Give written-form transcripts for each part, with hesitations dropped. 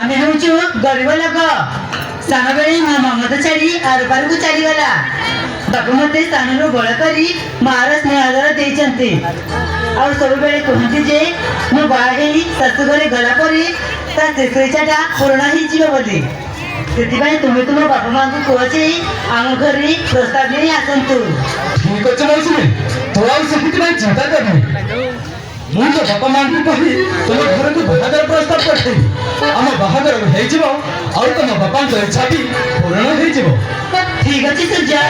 ଆମେ ହେଉଛୁ ଗରିବ ଲୋକ। ସାନ ବେଳେ ମୋ ମମତା ଛାଡ଼ି ଆରପାରିକୁ ଚାଲିଗଲା। ବାପା ମୋତେ ସ୍ଥାନରୁ ବଳ କରି ମାଆର ସ୍ନେହ ଆଦର ଦେଇଛନ୍ତି। ଆଉ ସବୁବେଳେ କୁହନ୍ତି ଯେ ମୁଁ ବାହା ହେଇ ଶାଶୁ ଘରେ ଗଲା ପରେ ତା ଶେଷ ଇଚ୍ଛାଟା ପୂରଣ ହେଇଯିବ ବୋଲି। ସେଥିପାଇଁ ତୁମେ ତୁମ ବାପା ମାଆଙ୍କୁ କୁହ ଯେ ଆମ ଘରେ ପ୍ରସ୍ତାବ ନେଇ ଆସନ୍ତୁ। ଠିକ ଅଛି ମୌସୁମୀ, ତୁ ଆଉ ସେଥିପାଇଁ ଚିନ୍ତା କରନି। ମୁଁ ତ ବାପା ମାଆଙ୍କୁ କହି ତୁମ ଘରକୁ ବାହାଘର ପ୍ରସ୍ତାବ କରିଥିଲି। ଆମ ବାହାଘର ହେଇଯିବ ଆଉ ତମ ବାପାଙ୍କ ଇଚ୍ଛା ବି ପୂରଣ ହେଇଯିବ। ଠିକ ଅଛି ସୂର୍ଯ୍ୟ,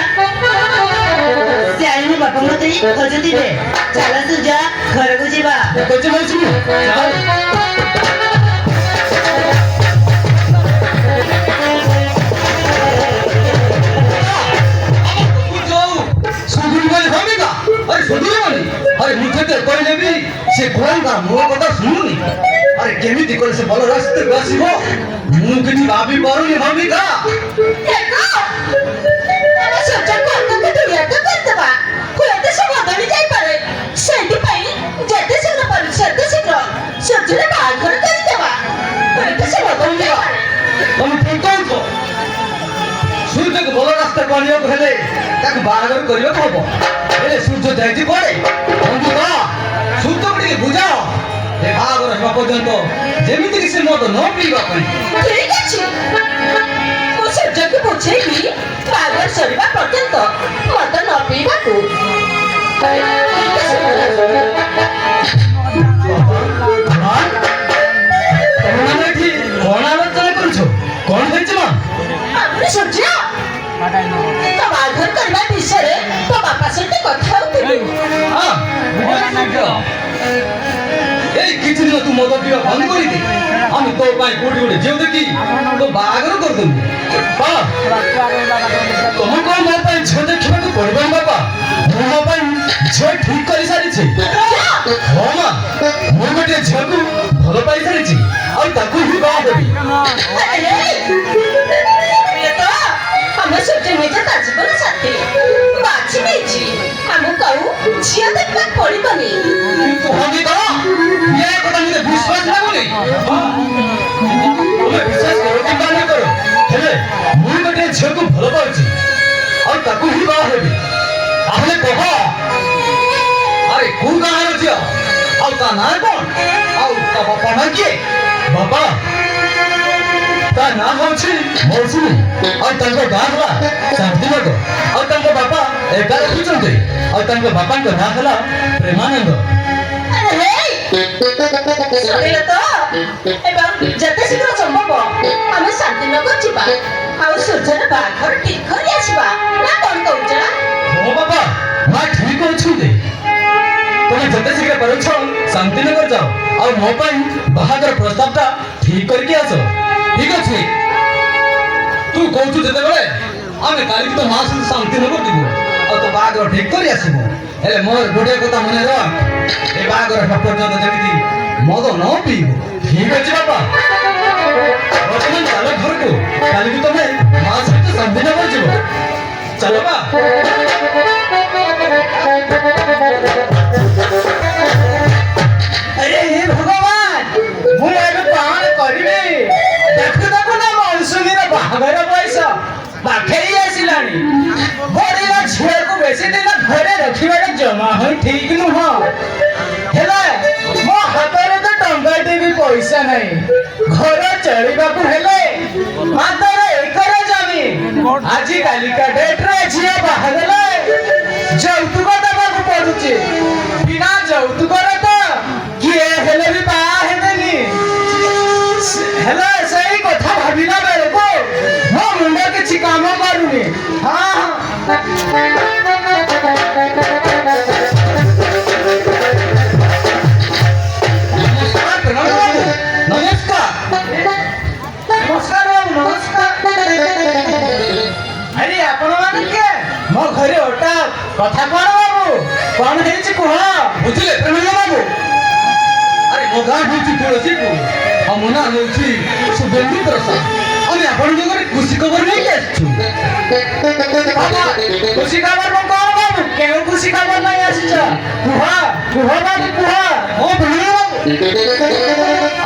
ସେ ଆଇ ମୋ ବାପା ମୋତେ ଖୋଜୁଥିବେ। ଚାଲ ସୂର୍ଯ୍ୟ, ଘରକୁ ଯିବା। ଠିକ ଅଛି ମୌସୁମୀ, ଚାଲ। से कौन का मो कथा सुनुनी। अरे केमिति करे से भल रास्ते बसिबो मु किछि भाबी पारुनी भूमिका। देखो अरे सोचा को तो दुनिया तो करतबा कोते सब बदली जाई पारे सेठी पई जते शीघ्र पारे सेते शीघ्र सोचले बाघर करतबा कोते सब बदली जाई पारे। तुम ठीक कहतो। सूर्य को भल रास्ता कनियो हेले ताक बाहागर करियो हबो। हेले सूर्य जाईति पड़े बंधुका सूर्य के बुझाओ ए बाहागर हेबा पर्यंत जेमिति कि से मत न पीबा पई। ठीक अछि मो सोचा को बुझेबी बाघर सरीबा पर्यंत मत न पीबा को। कौन है मां? हमने सोचा तो बाघर करना विषय तो बापा से कथा होती। हां ए किछि न तू मत पिया बंद करी दे। हम तो पाई कोडी कोडी जेउ देखी तो बाघर कर दम। हां तुम कोन मो पाई छ देखिबा को पड़बा बापा। मो पाई छ ठीक करी सारी छे। हां मां मो गोटे झगु भलो पाई सारी छी और ताकू ही बाह देबी। अरे ये तो हमें सोचे में जे ताजी को साथी बाची बेची हम कहू झिया देखला पड़ी बनी। तू हमी तो ये कथा मुझे विश्वास ना बोली। तुम्हें विश्वास करो कि ना करो हेले मु गोटे झगु भलो पाउची और ताकू ही बाह देबी। आहले कह अरे कौ गाँव झील आउ ता ना कौन आउ ता बापा ना किए? बापा ता ना होछि मौसुमी और तंको गाँ हला शांतिनगर और तंको बापा एका रखुचंते और तंको बापा को ना हला प्रेमानंद। अरे सुनिल तो एवं जते शीघ्र संभव हमें शांतिनगर जीवा आउ सूर्यन बाघर ठीक करी आसीबा ना कोन कहउछ? हो बापा ना ठीक अछि दे। तुम जते शीघ्र परछ शांतिनगर जाओ और मो पाई बाहागर प्रस्तावटा ठीक करके आसो। ठीक अछि तू कहछु जते बेले आमे काली तो मास शांतिनगर दिबो और तो बाहागर ठीक करी आसीबो। हेले मोर गोटे कथा मने रह ए बाहागर पर्यंत जेमिति मद न पीबो। ठीक अछि बापा वर्तमान चलो घर को काली की तुम मास सहित शांतिनगर जीवो। चलो बा। अरे हे भगवान मु एबे पाण करिवे। देखु देखु ना मौसुमीर बाहागर बयस पाखेई आसिलानी। बड़ीला झिया को बेसी दिन घरे रखिबाटा जमा होई ठीक नुह। हेला मो हातरे तो टंका देबी पैसा नहीं। घर चलिबा को हेले मात्र एकर जमी आजि कालिका डेट रे झिया बाहागले जौतुक देबा को पडुची। बिना जौतुक रे तो किए हेले भी बा हेबेनी। हेला सही कथा भाबिला बेले को मो मुंडा किछि काम करूनी। हां नमस्कार नमस्कार बाबू नमस्कार। अरे आपण माने के मो घरे ओटा कथा कोन बाबू कोन हेछि कुह? बुझले प्रेमला बाबू। अरे मो गाँ होची तुलसीपुर हम ना होची सुगंधी प्रसाद। আমি আপনাদের ঘরে খুশি খবর নিয়ে আসছি। बाबा खुशी खबर को कोन बाबू केउ खुशी खबर नहीं आछिछ? कुह कुह बाबू कुह। ও প্রেমলা বাবু।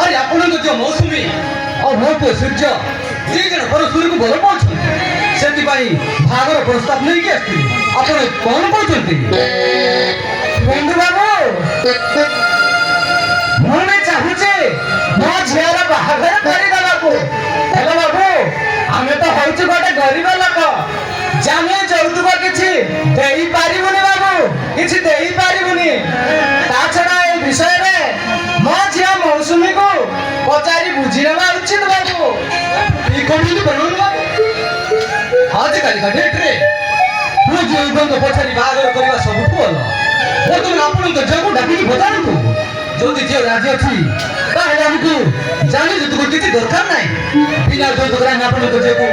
আরে আপনাদের যে মৌসুমী ଆଉ ମୋ ପୁଅ ସୂର୍ଯ୍ୟ ଦି ଜଣ ପରସ୍ପରକୁ ଭଲ ପାଉଛନ୍ତି ସେଥିପାଇଁ ବାହାଘର ପ୍ରସ୍ତାବ ନେଇକି ଆସିଥିଲି ଆପଣ କଣ କହୁଛନ୍ତି ବନ୍ଧୁ ବାବୁ ମୁଁ ବି ଚାହୁଁଛି ମୋ ଝିଅର ବାହାଘର କରିଦେବାକୁ ହେଲେ ବାବୁ ଆମେ ତ ହଉଛୁ ଗୋଟେ ଗରିବ ଲୋକ ଆମେ ଯୌତୁକ କିଛି ଦେଇପାରିବୁନି ବାବୁ କିଛି ଦେଇପାରିବୁନି ତା ଛଡା ଏ ବିଷୟରେ ମୋ ଝିଅ ମୌସୁମୀକୁ ପଚାରି ବୁଝି ନେବା ଉଚିତ ବାବୁ ଆଜିକାଲିକା ଡେଟ୍ରେ ପୁଅ ଝିଅଙ୍କ ପଛରେ ବାହାଘର କରିବା ସବୁଠୁ ଭଲ ବର୍ତ୍ତମାନ ଆପଣଙ୍କ ଝିଅକୁ ଡାକିକି ପଚାରନ୍ତୁ ଯଦି ଝିଅ ରାଜି ଅଛି ତାହେଲେ ଆମକୁ ଜାଣି ଯୌତୁକ କିଛି ଦରକାର ନାହିଁ ବିନା ଯୌତୁକରେ ଆମେ ଆପଣଙ୍କ ଝିଅକୁ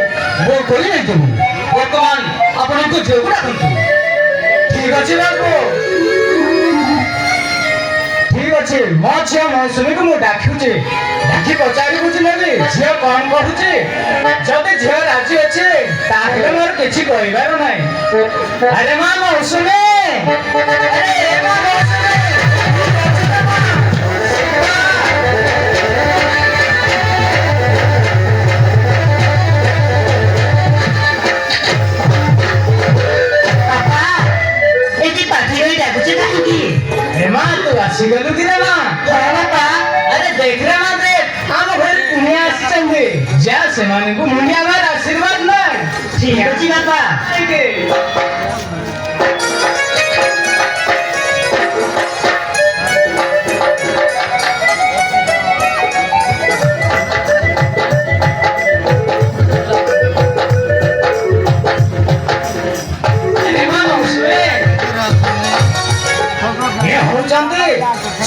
ବୋଉ କରି ନେଇଯିବୁ ବର୍ତ୍ତମାନ ଆପଣଙ୍କ ଝିଅକୁ ଡାକନ୍ତୁ ଠିକ ଅଛି ବାବୁ ଠିକ ଅଛି ମୋ ଝିଅ ମୌସୁମୀକୁ ମୁଁ ଡାକୁଛି ଡାକି ପଚାରି ବୁଝି ନେବି ଝିଅ କଣ କହୁଛି ଯଦି ଝିଅ ରାଜି ଅଛି ତାହେଲେ ମୋର କିଛି କହିବାର ନାହିଁ ଆରେ ମା ମୌସୁମୀ ଆରେ ଏ ମା ମୌସୁମୀ ମା ତୁ ଆସିଗଲୁ କି ରେ ମା ବାପା ଆରେ ଦେଖ ରେ ମା ଦେଖ ଆମ ଘରେ କୁଣିଆ ଆସିଛନ୍ତି ଯା ସେମାନଙ୍କୁ ମୁଣ୍ଡିଆ ମାର ଆଶୀର୍ବାଦ ନେ ଠିକ ଅଛି ବାପା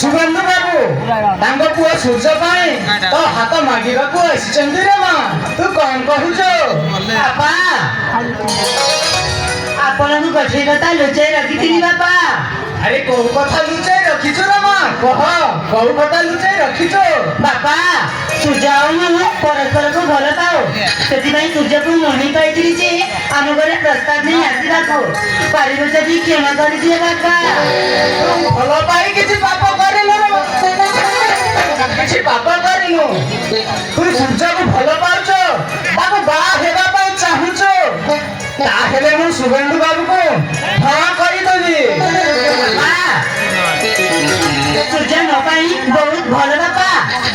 ସୁଗନ୍ଧ ବାବୁ ତାଙ୍କ ପୁଅ ସୂର୍ଯ୍ୟ ପାଇଁ ତ ହାତ ମାଗିବାକୁ ଆସିଛନ୍ତି ରେ ମା ତୁ କଣ କହୁଛୁ ବାପା ଆପଣଙ୍କୁ ଗୋଟିଏ କଥା ଲୁଚାଇ ରଖିଥିଲି ବାପା ଆରେ କୋଉ କଥା ଲୁଚାଇ ରଖିଛୁ ରେ ମା କହ କୋଉ କଥା ଲୁଚାଇ ରଖିଛୁ ବାପା ସୂର୍ଯ୍ୟ ଆଉ ମୁଁ ପରସ୍ପରକୁ ଭଲ ପାଉ ସେଥିପାଇଁ ସୂର୍ଯ୍ୟକୁ ମଣି କହିଥିଲି ଯେ ଆମ ଘରେ ପ୍ରସ୍ତାବ ନେଇ ଆସିବାକୁ ପାରିବ ଯଦି କ୍ଷମା କରିଦିଏ ବାପା ଭଲ ପାଇ କିଛି ପାପ କରିନୁ କିଛି ପାପ କରିନୁ ତୁ ସୂର୍ଯ୍ୟକୁ ଭଲ ପାଉଛୁ ତାକୁ ବାହା ହେବା ପାଇଁ ଚାହୁଁଛୁ ତାହେଲେ ମୁଁ ସୁଗନ୍ଧୁ ବାବୁକୁ ହଁ କରିଦେବି ସୂର୍ଯ୍ୟ ମୋ ପାଇଁ ବହୁତ ଭଲ ବାପା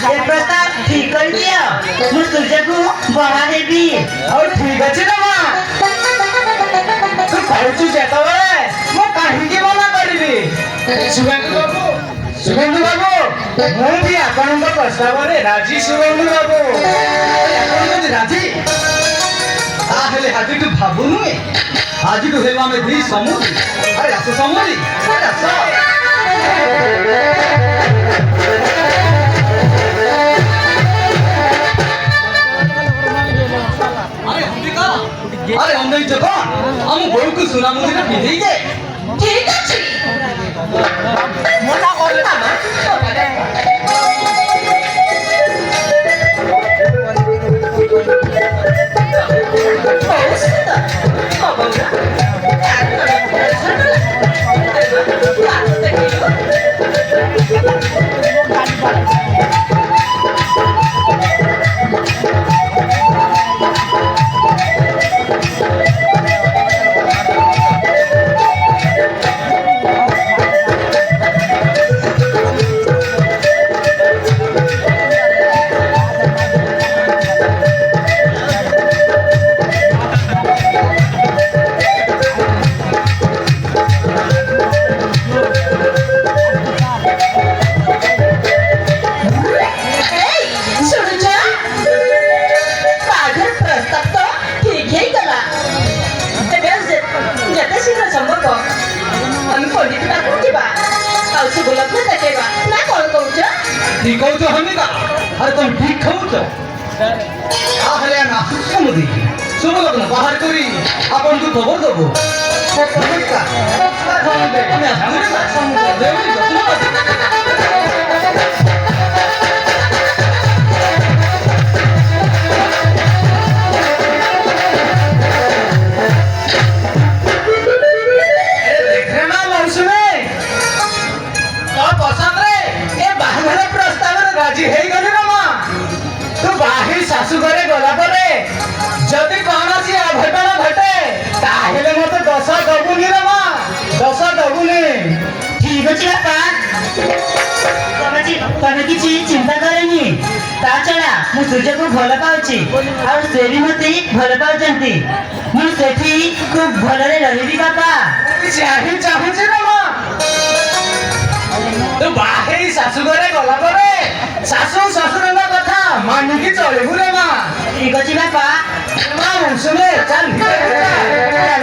ଏ ପ୍ରସ୍ତାବ ଠିକ କରିଦିଅ ମୁଁ ସୂର୍ଯ୍ୟକୁ ବାହା ହେବି ଆଉ ଠିକ ଅଛି ନା ମା ତୁ କହୁଛୁ ଯେତେବେଳେ ମୁଁ କାହିଁକି ମନା କରିବି ସୁଗନ୍ଧୁ ବାବୁ ମୁଁ ବି ଆପଣଙ୍କ ପ୍ରସ୍ତାବରେ ରାଜି ସୁଗନ୍ଧୁ ବାବୁ ଆପଣ ଯଦି ରାଜି ତାହେଲେ ଆଜିଠୁ ଭାବୁନୁ ଆଜିଠୁ ହେଲୁ ଆମେ ଦି ସମୁଦି ଆରେ ଆସ ସମୁଦି ଆରେ ଆସ ଆରେ ଅନେଇଛ କଣ ଆମ ବୋଉକୁ ସୁନା ମୁଦିଟା ପିନ୍ଧେଇ ଦେ ଠିକ ଅଛି ମନା କଲେ ठीक कौच हमें अरे तुम ठीक खाऊच आहले ना समुदी शुभ लग्न बाहर करी आपण को खबर देबो नमस्कार हमें समुद्र देवी राजी है गली रे मां तू बाहिर ଶାଶୁ ଘରେ ଗଲା ପରେ ଯଦି କୌଣସି ଅଘଟଣ ଘଟେ ତାହେଲେ ମତେ ଦୋଷ ଦବୁନି ରେ ମା, ଦୋଷ ଦବୁନି। ଠିକ ଅଛି ବାପା, ତମେ କିଛି ଚିନ୍ତା କରେନି। ତା ଛଡା ମୁଁ ସୂର୍ଯ୍ୟକୁ ଭଲ ପାଉଛି ଆଉ ସେ ବି ମତେ ଭଲ ପାଉଛନ୍ତି। ମୁଁ ସେଠି ଖୁବ ଭଲରେ ରହିବି ବାପା। ଚାହୁଁଛି ରେ ମା, ତୁ ବାହା ହେଇ ଶାଶୁ ଘରେ ଗଲା ପରେ ଶାଶୁ ଶ୍ୱଶୁରଙ୍କ କଥା ମାନିକି ଚଳିବୁ ରେ ମା। ଠିକ ଅଛି ବାପା। ମା ଶୁଣେ ଚାଲ ଭିତରେ ଯା।